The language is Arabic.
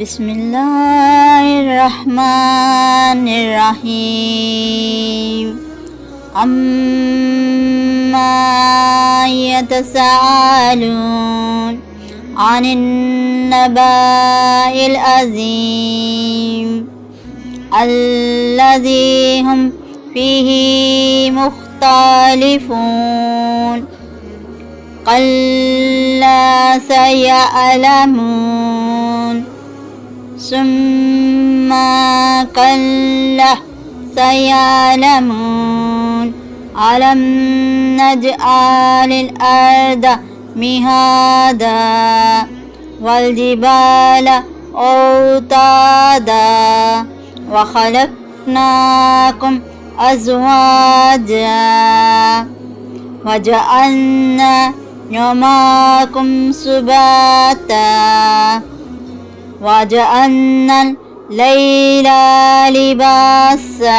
بسم الله الرحمن الرحيم عما يتساءلون عن النبأ العظيم الذي هم فيه مختلفون كلا سيعلمون ثم كلا سيعلمون ألم نجعل الأرض مهادا والجبال أوتادا وخلقناكم أزواجا وجعلنا نومكم سباتا وجعلنا الليل لباسا